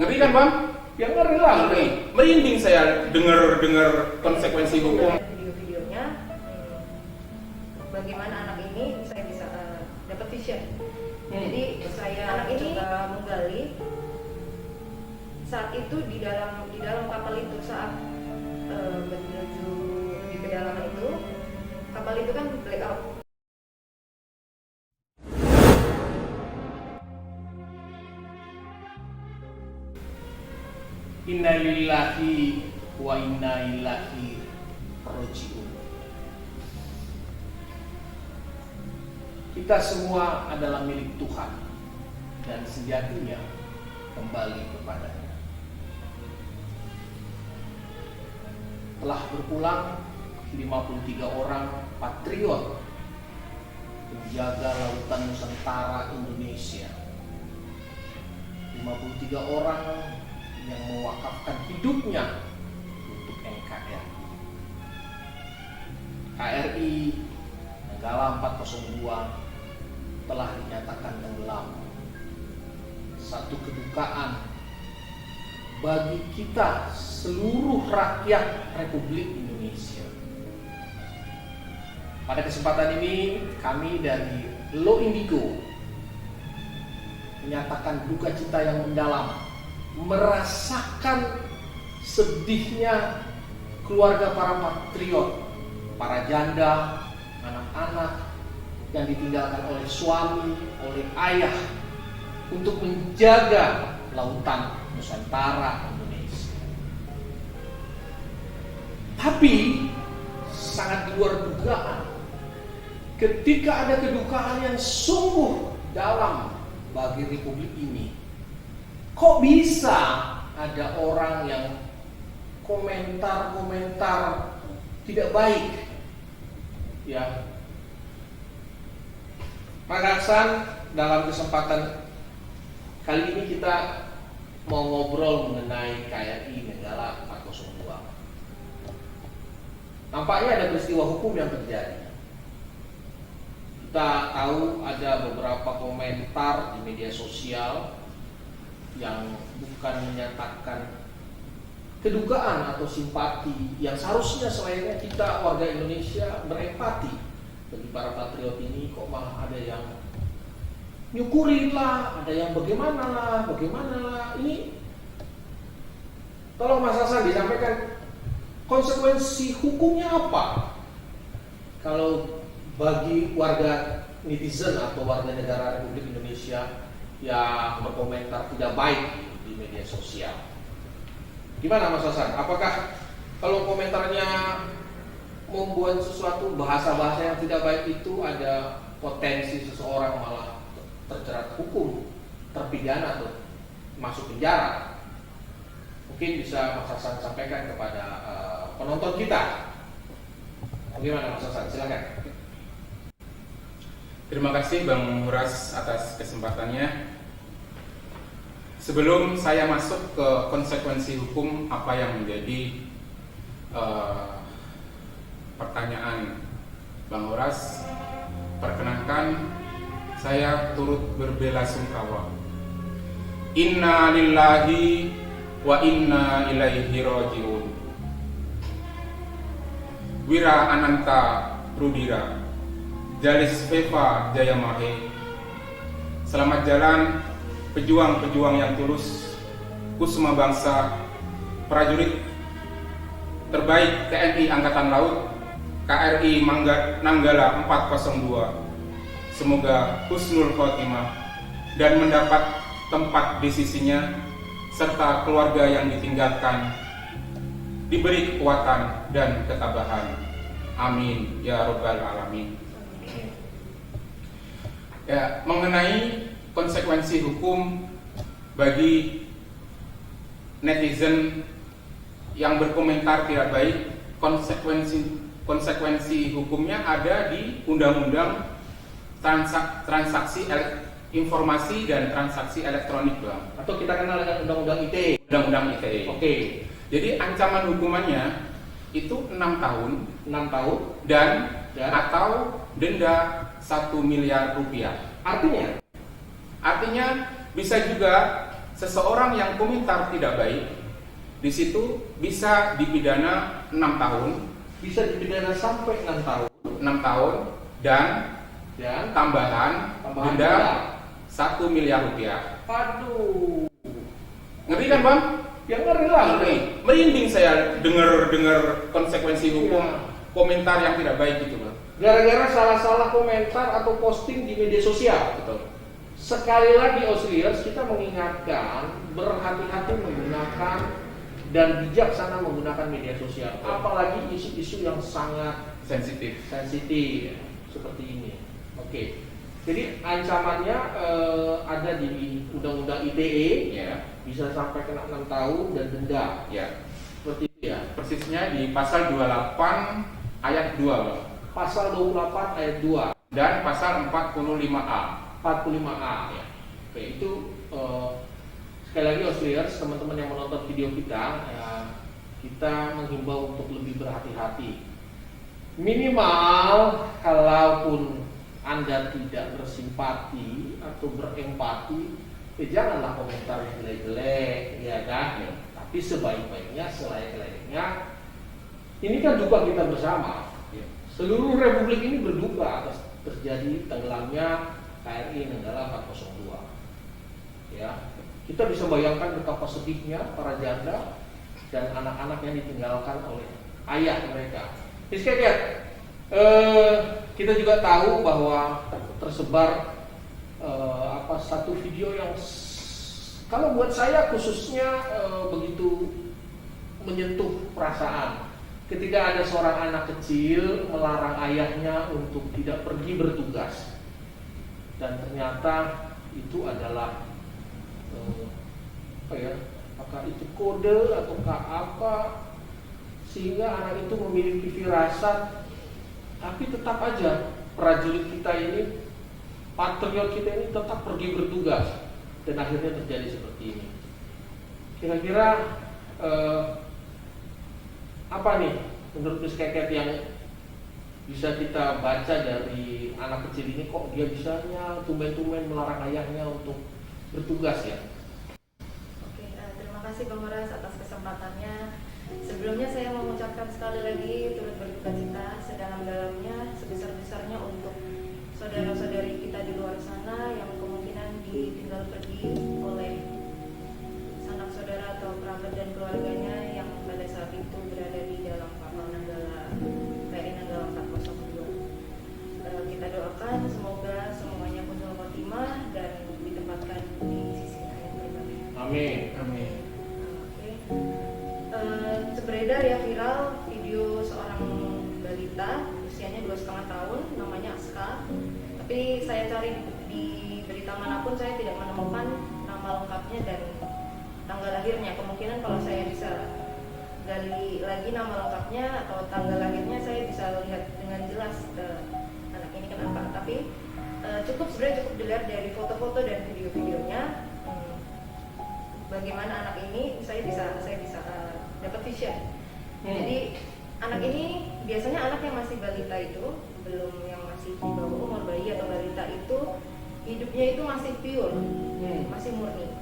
Ngeri kan Bang? Ya ngeri lah. Ngeri. Merinding saya dengar konsekuensi hukum. Video-videonya, bagaimana anak ini saya bisa dapat vision. Jadi saya anak ini menggali saat itu di dalam kapal itu saat menuju di kedalaman itu, kapal itu kan blackout. Innalillahi wa inna ilaihi raji'un. Kita semua adalah milik Tuhan dan sejatinya kembali kepadanya. Telah berpulang 53 orang patriot menjaga lautan Nusantara Indonesia. 53 orang yang mewakafkan hidupnya untuk NKRI. KRI Nanggala 402 telah dinyatakan tenggelam. Satu kedukaan bagi kita seluruh rakyat Republik Indonesia. Pada kesempatan ini kami dari Lo Indigo menyatakan duka cita yang mendalam, merasakan sedihnya keluarga para patriot, para janda, anak-anak yang ditinggalkan oleh suami, oleh ayah untuk menjaga lautan Nusantara Indonesia. Tapi sangat di luar dugaan ketika ada kedukaan yang sungguh dalam bagi Republik ini. Kok bisa ada orang yang komentar-komentar tidak baik? Ya, Pak Aksan, dalam kesempatan kali ini kita mau ngobrol mengenai KRI Nanggala 402. Nampaknya ada peristiwa hukum yang terjadi. Kita tahu ada beberapa komentar di media sosial yang bukan menyatakan kedukaan atau simpati yang seharusnya selainnya kita warga Indonesia berempati bagi para patriot ini, kok malah ada yang nyukurin lah, ada yang bagaimana lah. Ini tolong Mas Hasan disampaikan konsekuensi hukumnya apa kalau bagi warga netizen atau warga negara Republik Indonesia yang berkomentar tidak baik di media sosial. Gimana Mas Hasan? Apakah kalau komentarnya membuat sesuatu bahasa-bahasa yang tidak baik itu ada potensi seseorang malah terjerat hukum, terpidana atau masuk penjara? Mungkin bisa Mas Hasan sampaikan kepada penonton kita. Bagaimana Mas Hasan? Silakan. Terima kasih Bang Horas atas kesempatannya. Sebelum saya masuk ke konsekuensi hukum apa yang menjadi pertanyaan Bang Horas, perkenankan saya turut berbelasungkawa. Inna lillahi wa inna ilaihi raji'un. Wira Ananta Rudira, Jalis Veva Jayamahe. Selamat jalan pejuang-pejuang yang tulus, kusuma bangsa, prajurit terbaik TNI Angkatan Laut, KRI Nanggala 402. Semoga husnul khotimah dan mendapat tempat di sisinya, serta keluarga yang ditinggalkan diberi kekuatan dan ketabahan. Amin ya rabbal alamin. Ya, mengenai konsekuensi hukum bagi netizen yang berkomentar tidak baik, konsekuensi hukumnya ada di Undang-Undang Transaksi Informasi dan Transaksi Elektronik, Bang. Atau kita kenal dengan Undang-Undang ITE. Undang-Undang ITE. Oke. Jadi ancaman hukumannya itu 6 tahun dan atau denda 1 miliar rupiah. Artinya bisa juga 1 seseorang yang komentar tidak baik di situ bisa dipidana 6 tahun, Bisa dipidana sampai 6 tahun. 6 tahun dan Dan tambahan denda 1 miliar rupiah. aduh, Ngeri kan Bang? yang ngeri lah. Ngeri. Merinding saya dengar konsekuensi hukum Iya. komentar yang tidak baik itu Bang. Gara-gara salah-salah komentar atau posting di media sosial. Betul. Sekali lagi Ausliers, kita mengingatkan berhati-hati menggunakan dan bijaksana menggunakan media sosial, apalagi isu-isu yang sangat Sensitif. sensitif seperti ini. Oke, jadi ancamannya ada di Undang-Undang ITE, Ya, bisa sampai kena 6 tahun dan denda. ya. Seperti itu ya. Persisnya di pasal 28 ayat 2 Bang. Pasal 28 ayat 2, Dan pasal 45A. 45A ya. Oke, itu sekali lagi Ausliers, teman-teman yang menonton video kita, kita menghimbau untuk lebih berhati-hati. Minimal kalaupun Anda tidak bersimpati atau berempati, janganlah komentar yang jelek-jelek, ya kan? Tapi sebaik-baiknya, selayak-layaknya, ini kan duka kita bersama. Ya. Seluruh republik ini berduka atas terjadi tenggelamnya KRI Nanggala 402. Ya, kita bisa bayangkan betapa sedihnya para janda dan anak-anak yang ditinggalkan oleh ayah mereka. Jadi kita juga tahu bahwa tersebar satu video yang kalau buat saya khususnya begitu menyentuh perasaan. Ketika ada seorang anak kecil melarang ayahnya untuk tidak pergi bertugas, dan ternyata itu adalah apakah itu kode ataukah apa, sehingga anak itu memiliki firasat, tapi tetap aja prajurit kita ini, patriot kita ini tetap pergi bertugas, dan akhirnya terjadi seperti ini. Kira-kira apa nih menurut Miss Keket yang bisa kita baca dari anak kecil ini, kok dia bisanya tumben-tumben melarang ayahnya untuk bertugas ya? Oke, terima kasih Bang Horas atas kesempatannya. Sebelumnya saya mau mengucapkan sekali lagi turut berduka cita sedalam-dalamnya, sebesar-besarnya untuk saudara-saudari kita di luar sana yang kemungkinan ditinggal pergi oleh sanak saudara atau kerabat dan keluarganya yang pada saat itu berada di dalam kapal Nanggala KRI Nanggala 402. Kita doakan semoga semuanya husnul khotimah dan ditempatkan di sisinya yang terbaik. Amin. Amin. Oke. Beredar ya viral video seorang balita usianya 2,5 tahun, namanya Aska. Tapi saya cari di berita manapun saya tidak menemukan nama lengkapnya dan tanggal lahirnya. Kemungkinan kalau saya bisa gali lagi nama lengkapnya atau tanggal lahirnya, saya bisa lihat dengan jelas anak ini kenapa. Tapi sebenarnya cukup dilihat dari foto-foto dan video-videonya. Bagaimana anak ini saya bisa dapat vision. Jadi anak ini biasanya anak yang masih balita itu, belum yang masih di bawah umur bayi atau balita itu, hidupnya itu masih pure, masih murni,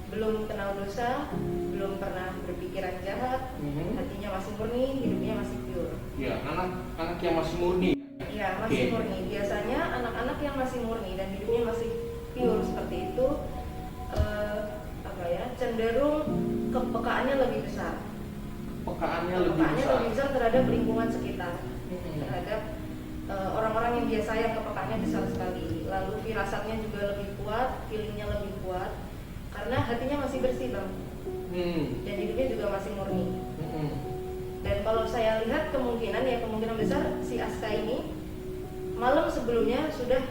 belum kenal dosa, belum pernah berpikiran jahat, hatinya masih murni, hidupnya masih pure. Ya, anak yang masih murni. Iya, masih murni. Biasanya anak-anak yang masih murni dan hidupnya masih pure seperti itu, cenderung kepekaannya lebih besar. Pekaannya lebih besar terhadap lingkungan sekitar, terhadap orang-orang yang biasa yang kepekaannya besar sekali. Lalu firasatnya juga lebih kuat, feelingnya lebih kuat, karena hatinya masih bersih Bang, dan hidupnya juga masih murni. Dan kalau saya lihat kemungkinan besar si Aska ini malam sebelumnya sudah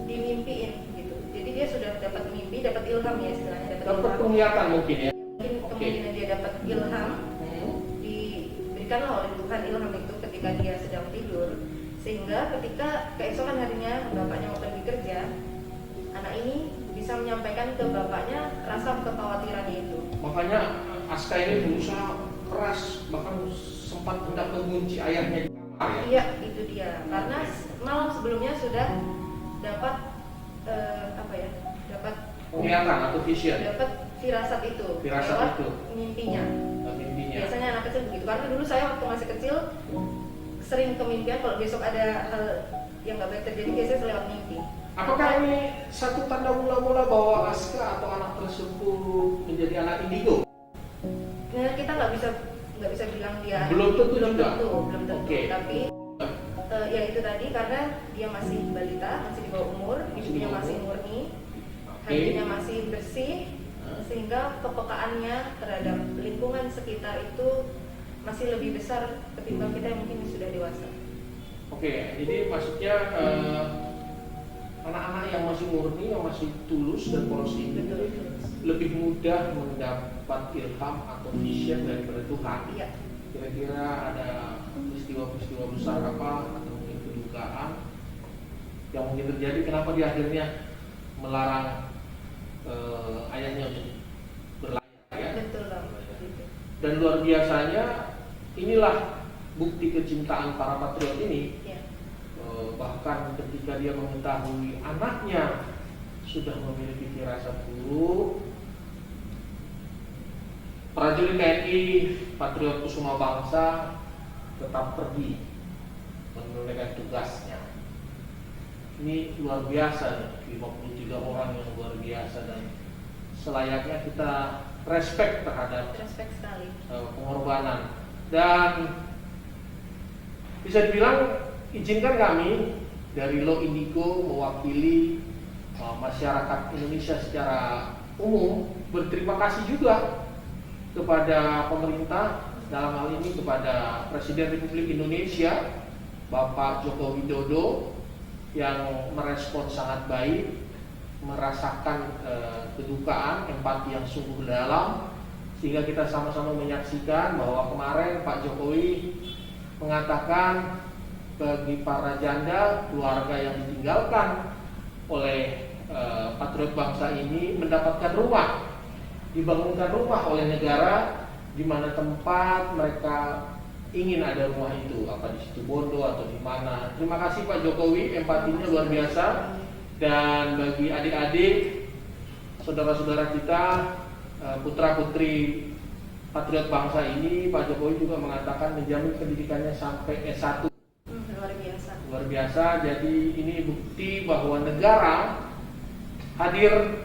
dimimpiin gitu. Jadi dia sudah dapat mimpi, dapat ilham ya istilahnya, dapat penglihatan mungkin ya. Kemungkinan dia dapat ilham, diberikanlah oleh Tuhan ilham itu ketika dia sedang tidur, sehingga ketika keesokan harinya bapaknya mau pergi kerja, anak ini bisa menyampaikan ke bapaknya rasa kekhawatirannya itu. Makanya Aska ini berusaha keras, bahkan sempat hendak mengunci ayahnya di kamar ya. Iya, itu dia. Karena malam sebelumnya sudah dapat dapat penglihatan atau vision. dapat firasat itu Firasat lewat itu. mimpinya. Mimpinya. Biasanya anak kecil begitu, karena dulu saya waktu masih kecil sering kemimpian kalau besok ada hal yang nggak baik terjadi, biasanya lewat mimpi. Apakah ini satu tanda mula-mula bahwa Aska atau anak tersebut menjadi anak indigo? Nah, kita nggak bisa bilang dia Belum tentu belum juga. tentu, belum tentu. Oke. Tapi ya itu tadi, karena dia masih balita, masih di bawah umur, hidupnya masih murni, hatinya masih bersih, sehingga kepekaannya terhadap lingkungan sekitar itu masih lebih besar ketimbang kita yang mungkin sudah dewasa. Oke, jadi maksudnya anak-anak yang masih murni, yang masih tulus dan polos ini lebih mudah mendapat ilham atau vision daripada Tuhan. Iya. Kira-kira ada peristiwa-peristiwa besar apa atau mungkin kedukaan yang mungkin terjadi, kenapa dia akhirnya melarang ayahnya untuk berlayar, ya? Betul Bang. Gitu. Dan luar biasanya inilah bukti kecintaan para patriot ini. Iya. Bahkan ketika dia mengetahui anaknya sudah memiliki firasat buruk, prajurit TNI Patriot Kusuma Bangsa tetap pergi menunaikan tugasnya. Ini luar biasa nih, 53 orang yang luar biasa, dan selayaknya kita respect terhadap Respect sekali. pengorbanan. Dan bisa dibilang, izinkan kami dari Law Indigo mewakili masyarakat Indonesia secara umum berterima kasih juga kepada pemerintah, dalam hal ini kepada Presiden Republik Indonesia Bapak Joko Widodo yang merespon sangat baik, merasakan kedukaan, empati yang sungguh dalam, sehingga kita sama-sama menyaksikan bahwa kemarin Pak Jokowi mengatakan bagi para janda, keluarga yang ditinggalkan oleh patriot bangsa ini mendapatkan rumah, dibangunkan rumah oleh negara di mana tempat mereka ingin ada rumah itu, apa di situ Bondo atau di mana. Terima kasih Pak Jokowi, empatinya luar biasa. Dan bagi adik-adik, saudara-saudara kita, putra-putri patriot bangsa ini, Pak Jokowi juga mengatakan menjamin pendidikannya sampai S1. Luar biasa. Luar biasa. Jadi ini bukti bahwa negara hadir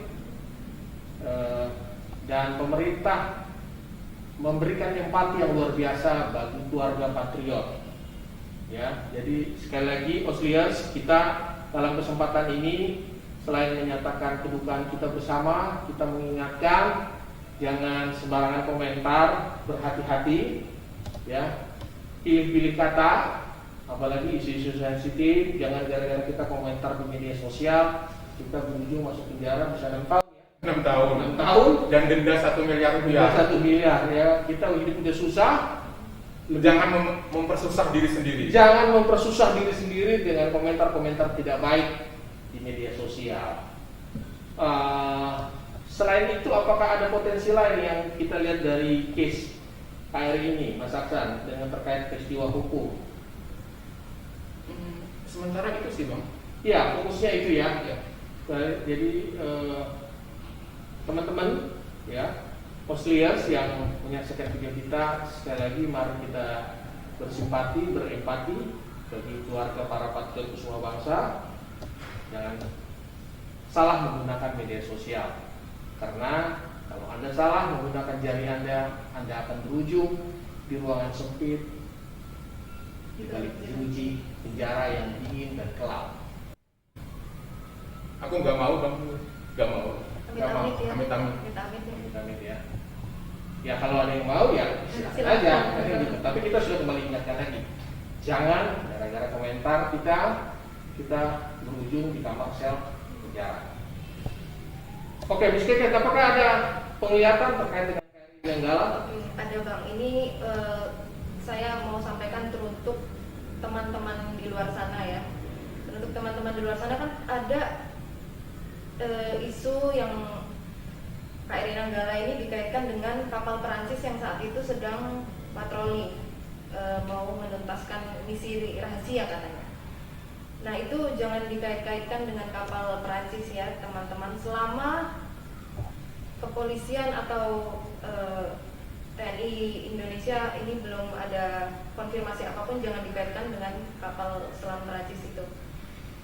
dan pemerintah memberikan empati yang luar biasa bagi keluarga patriot. Ya, jadi sekali lagi Osliers, kita dalam kesempatan ini selain menyatakan kedukaan kita bersama, kita mengingatkan jangan sembarangan komentar, berhati-hati, ya, pilih-pilih kata, apalagi isu-isu sensitif. Jangan gara-gara kita komentar di media sosial kita berujung masuk penjara bisa 6 tahun. 6 tahun. 6 tahun Dan denda 1 miliar rupiah. 1 miliar, ya. Kita hidup udah susah. Jangan mempersusah diri sendiri. Jangan mempersusah diri sendiri dengan komentar-komentar tidak baik di media sosial. Selain itu, apakah ada potensi lain yang kita lihat dari case KRI ini, Mas Aksan, dengan terkait peristiwa hukum? Sementara itu sih Bang. Ya, fokusnya itu ya. Jadi teman-teman, ya, Osliers yang menyaksikan video kita, sekali lagi mari kita bersimpati, berempati bagi keluarga para patriot Kusuma Bangsa. Jangan salah menggunakan media sosial, karena kalau Anda salah menggunakan jari Anda akan berujung di ruangan sempit, di balik jeruji penjara yang dingin dan kelam. Aku nggak mau Bang, nggak mau. Amit-amit ya. Amit-amit. Amit-amit ya. Ya kalau ada yang mau ya silakan aja. Gitu. Tapi kita sudah kembali ingatkan lagi, jangan gara-gara komentar kita berujung di kamar sel penjara. Oke, Miss Keket, apakah ada penglihatan terkait dengan KRI Nanggala? Ada Bang, ini saya mau sampaikan teruntuk teman-teman di luar sana ya. Teruntuk teman-teman di luar sana kan ada isu yang KRI Nanggala ini dikaitkan dengan kapal Perancis yang saat itu sedang patroli, mau menuntaskan misi rahasia katanya. Nah itu jangan dikait-kaitkan dengan kapal Perancis ya teman-teman. Selama kepolisian atau TNI Indonesia ini belum ada konfirmasi apapun, jangan dikaitkan dengan kapal selam Perancis itu.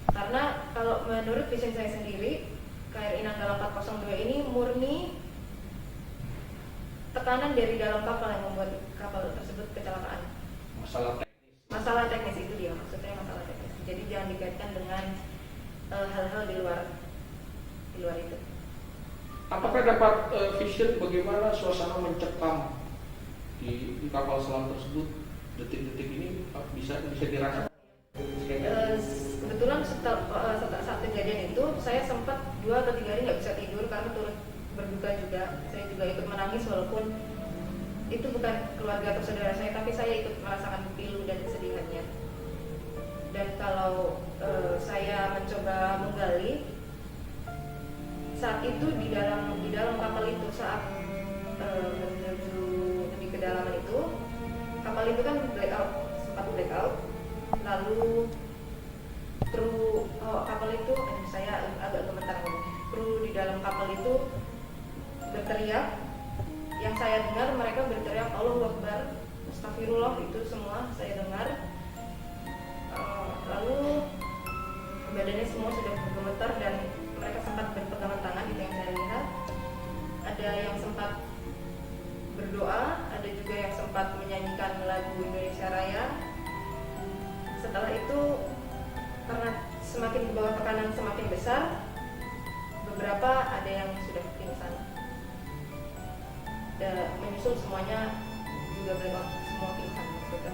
Karena kalau menurut vision saya sendiri, KRI Nanggala 402 ini murni tekanan dari dalam kapal yang membuat kapal tersebut kecelakaan. Masalah teknis itu dia, maksudnya masalah teknis. Jadi jangan dikaitkan dengan hal-hal di luar itu. Apakah dapat vision bagaimana suasana mencekam di kapal selam tersebut detik-detik ini bisa dirasakan? Kebetulan saat kejadian itu saya sempat 2 atau 3 hari nggak bisa tidur karena turut berduka juga. Saya juga ikut menangis walaupun itu bukan keluarga atau saudara saya, tapi saya ikut merasakan pilu dan kesedihannya. Dan kalau saya mencoba menggali saat itu di dalam kapal itu, saat menuju lebih kedalaman itu, kapal itu kan sempat blackout, lalu kru kapal itu, saya agak gemetar ngomongnya, kru di dalam kapal itu berteriak. Yang saya dengar mereka berteriak Allahu Akbar, Astagfirullah, itu semua saya dengar. Lalu badannya semua sudah bergemetar dan mereka sempat berpegangan tangan, itu yang saya lihat. Ada yang sempat berdoa, ada juga yang sempat menyanyikan lagu Indonesia Raya. Setelah itu, karena semakin ke bawah tekanan semakin besar, beberapa ada yang sudah pingsan. Menyusul semuanya juga blackout, semua pingsan maksudnya.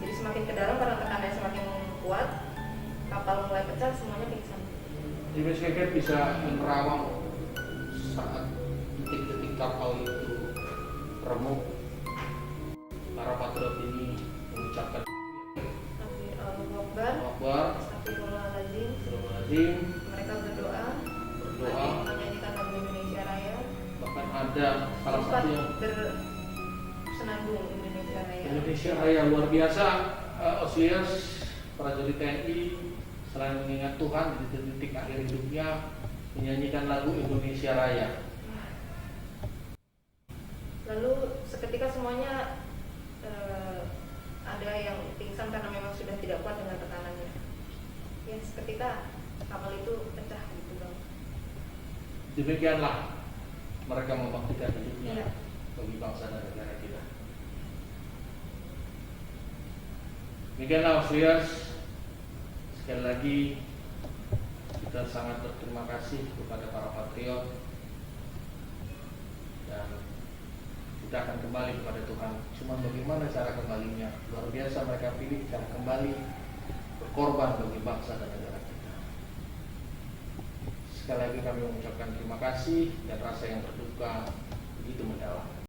Jadi semakin ke dalam karena tekanannya semakin kuat, kapal mulai pecah, semuanya pingsan. Jadi saya bisa menerawang saat detik-detik kapal itu remuk. Para patriot ini mengucapkan Allahu Akbar, Astagfirullahaladzim. Mereka berdoa, menyanyikan lagu Indonesia Raya. Bahkan ada salah satu yang bersenandung Indonesia Raya. Indonesia Raya luar biasa. Auxiliars prajurit TNI selain mengingat Tuhan di detik-detik akhir hidupnya, menyanyikan lagu Indonesia Raya. Lalu seketika semuanya ada yang pingsan karena memang sudah tidak kuat dengan tekanannya. Ya, seketika kapal itu pecah gitu bang. Demikianlah mereka membaktikan hidupnya Iya. bagi bangsa dan negara kita. Demikianlah auxiliars. Sekali lagi kita sangat berterima kasih kepada para patriot dan kita akan kembali kepada Tuhan. Cuma bagaimana cara kembalinya? Luar biasa mereka pilih cara kembali berkorban bagi bangsa dan negara kita. Sekali lagi kami mengucapkan terima kasih dan rasa yang berduka begitu mendalam.